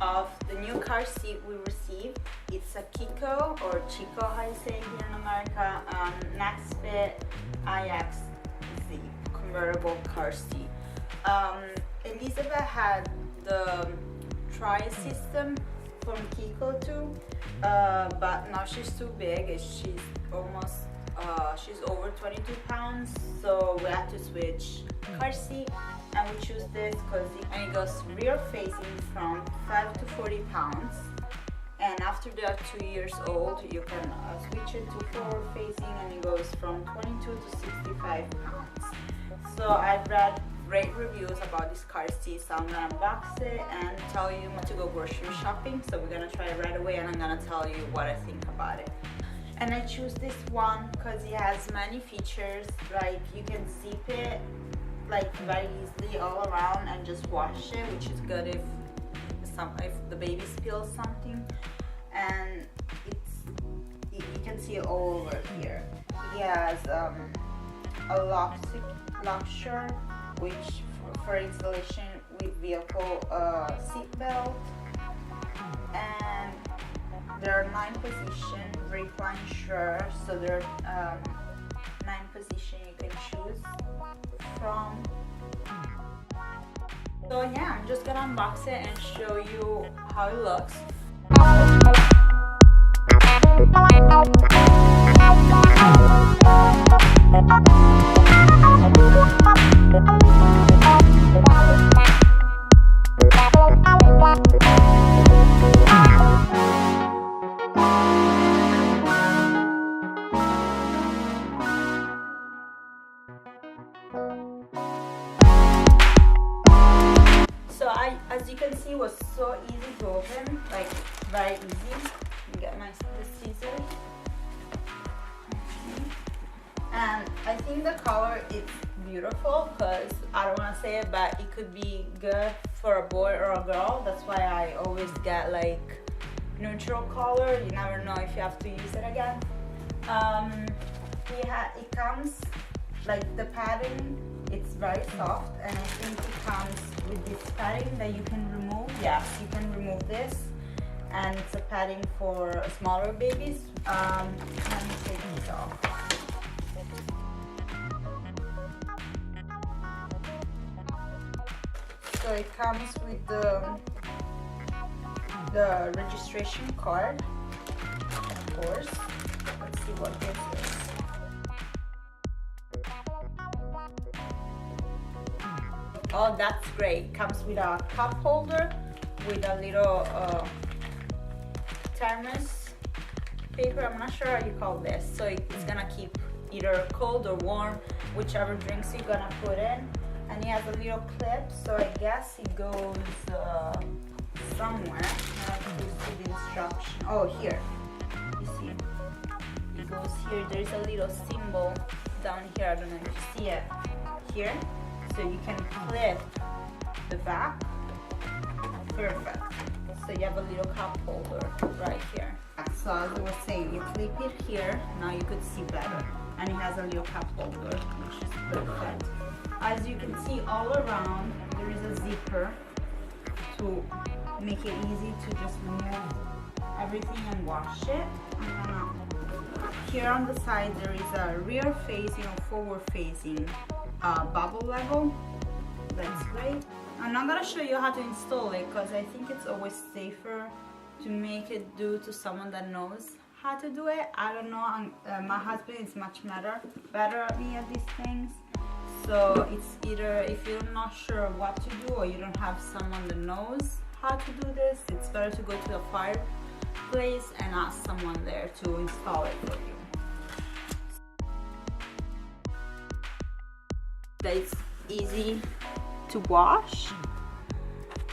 of the new car seat we received. It's a Chicco, or Chicco, how you say here in America, Nexfit IX Zip Convertible Car Seat. Elizabeth had the tri system from Chicco too, but now she's too big. She's over 22 pounds, so we had to switch car seat, and we choose this because it goes rear facing from 5 to 40 pounds, and after they are 2 years old you can switch it to forward facing, and it goes from 22 to 65 pounds. So I've read great reviews about this car seat, so I'm gonna unbox it and tell you to go grocery shopping. So we're gonna try it right away, and I'm gonna tell you what I think about it. And I choose this one because it has many features, like you can zip it like very easily all around and just wash it, which is good if the baby spills something. And you can see it all over here. It has a locksure, which for installation with vehicle seatbelt, and there are 9 positions, recline sure, so there are 9 positions you can choose from. So yeah, I'm just gonna unbox it and show you how it looks. So as you can see, it was so easy to open, like very easy. Let me get the scissors. And I think the color is beautiful, because I don't want to say it, but it could be good for a boy or a girl. That's why I always get like neutral color. You never know if you have to use it again. It comes like the padding, it's very soft, and I think it comes with this padding that you can remove. Yes, you can remove this, and it's a padding for smaller babies. Let me take this off. So it comes with the registration card, of course. Let's see what this is. Oh, that's great. It comes with a cup holder with a little thermos paper. I'm not sure how you call this. So it's gonna keep either cold or warm, whichever drinks you're gonna put in. And it has a little clip, so I guess it goes somewhere. You see the instruction. Oh, here. You see, it goes here. There's a little symbol down here. I don't know if you see it here. So you can clip the back. Perfect. So you have a little cup holder right here. So as I was saying, you clip it here. Now you could see better. And it has a little cup holder, which is perfect. As you can see all around, there is a zipper to make it easy to just remove everything and wash it. Here on the side there is a rear facing or forward facing bubble level. That's great. I'm not gonna show you how to install it because I think it's always safer to make it do to someone that knows how to do it. I don't know. My husband is much better at me at these things. So it's either if you're not sure what to do or you don't have someone that knows how to do this, it's better to go to the fireplace and ask someone there to install it for you. That it's easy to wash,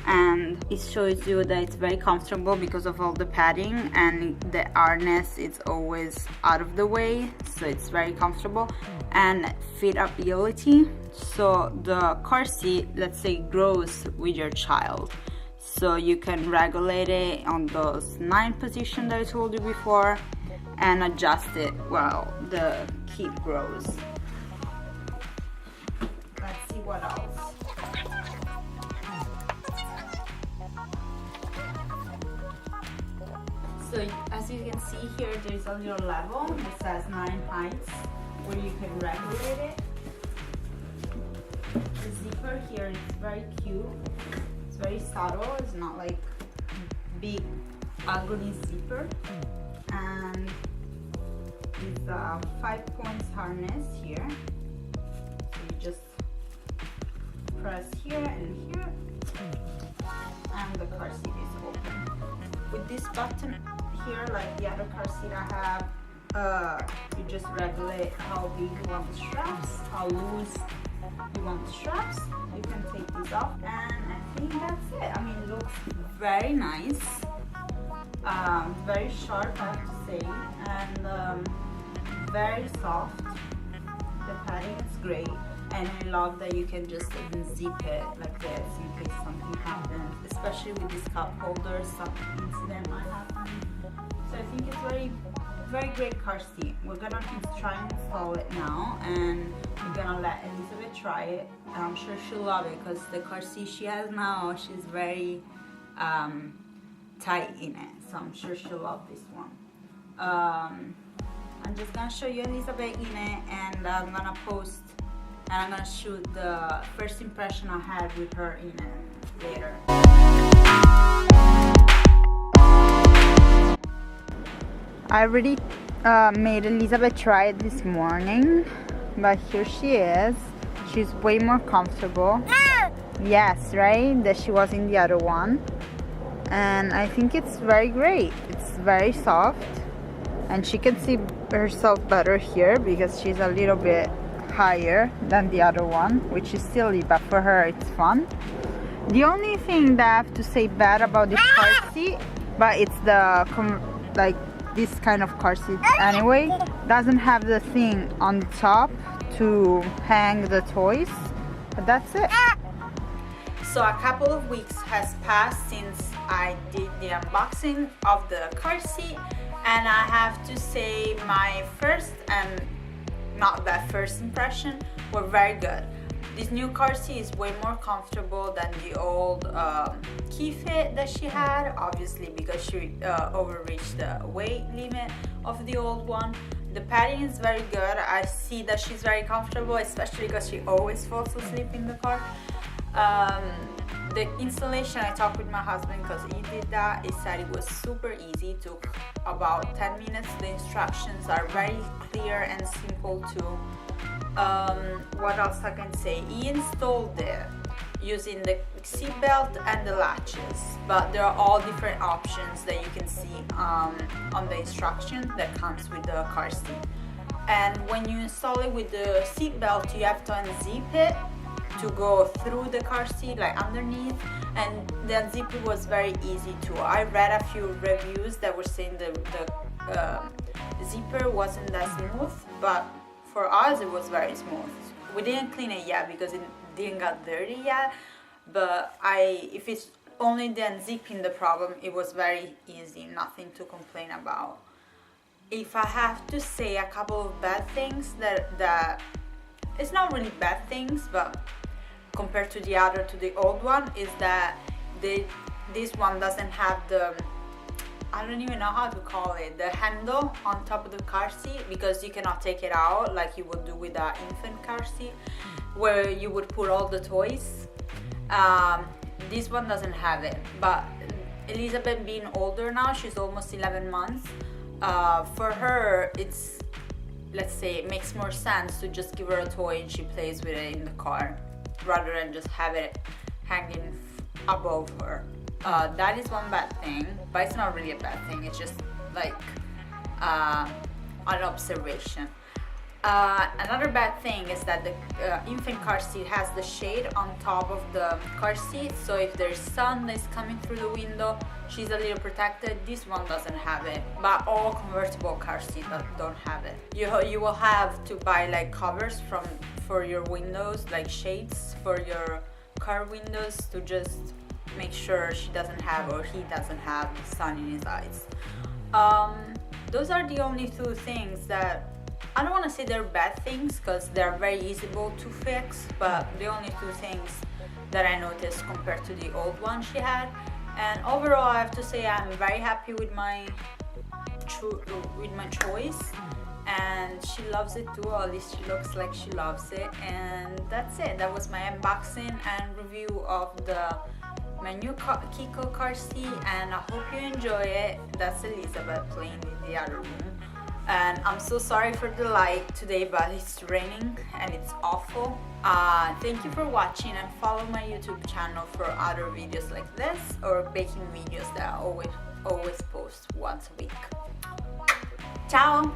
and it shows you that it's very comfortable because of all the padding, and the harness is always out of the way, so it's very comfortable. And fitability, so the car seat, let's say, grows with your child, so you can regulate it on those 9 positions that I told you before and adjust it while the kid grows. Let's see what else. So as you can see here, there's a little level that says 9 heights where you can regulate it. The zipper here is very cute. It's very subtle. It's not like big ugly zipper. And it's a 5-point harness here. So you just press here and here, and the car seat is open. With this button here, like the other car seat I have, you just regulate how big you want the straps, how loose you want the straps. You can take these off, and I think that's it. I mean, it looks very nice, very sharp, I have to say, and very soft. The padding is great, and I love that you can just zip it like this in case something happens, especially with this cup holder, some incident might happen. So I think it's very great car seat. We're gonna try and install it now, and we're gonna let Elizabeth try it, and I'm sure she'll love it because the car seat she has now, she's very tight in it, so I'm sure she'll love this one. I'm just gonna show you Elizabeth in it, and I'm gonna post and I'm gonna shoot the first impression I had with her in it later. I already made Elizabeth try it this morning, but here she is. She's way more comfortable. Yes, right? That she was in the other one. And I think it's very great. It's very soft, and she can see herself better here because she's a little bit higher than the other one, which is silly, but for her it's fun. The only thing that I have to say bad about this car seat, but it's the like this kind of car seat anyway, doesn't have the thing on the top to hang the toys, but that's it. So a couple of weeks has passed since I did the unboxing of the car seat, and I have to say my first and not that first impression were very good. This new car seat is way more comfortable than the old key fit that she had, obviously because she overreached the weight limit of the old one. The padding is very good. I see that she's very comfortable, especially because she always falls asleep in the car. The installation, I talked with my husband because he did that. He said it was super easy, it took about 10 minutes. The instructions are very clear and simple too. What else I can say? He installed it using the seatbelt and the latches, but there are all different options that you can see on the instruction that comes with the car seat. And when you install it with the seatbelt, you have to unzip it to go through the car seat, like underneath, and the unzipping was very easy too. I read a few reviews that were saying the zipper wasn't that smooth, but for us it was very smooth. We didn't clean it yet because it didn't get dirty yet, but if it's only the unzipping the problem, it was very easy, nothing to complain about. If I have to say a couple of bad things, that it's not really bad things, but compared to the old one, is that this one doesn't have the, I don't even know how to call it, the handle on top of the car seat, because you cannot take it out like you would do with an infant car seat where you would put all the toys. This one doesn't have it, but Elizabeth being older now, she's almost 11 months, for her it's, let's say, it makes more sense to just give her a toy and she plays with it in the car rather than just have it hanging above her. That is one bad thing, but it's not really a bad thing, it's just like an observation. Another bad thing is that the infant car seat has the shade on top of the car seat, so if there's sun that's coming through the window, she's a little protected. This one doesn't have it, but all convertible car seats don't have it. You will have to buy like covers for your windows, like shades for your car windows, to just make sure she doesn't have, or he doesn't have, sun in his eyes. Those are the only two things that, I don't want to say they're bad things because they're very easy to fix, but the only two things that I noticed compared to the old one she had. And overall, I have to say I'm very happy with my choice, and she loves it too, or at least she looks like she loves it. And that's it. That was my unboxing and review of my new Chicco car seat, and I hope you enjoy it. That's Elizabeth playing in the other room. And I'm so sorry for the light today, but it's raining and it's awful. Thank you for watching, and follow my YouTube channel for other videos like this, or baking videos that I always post once a week. Ciao!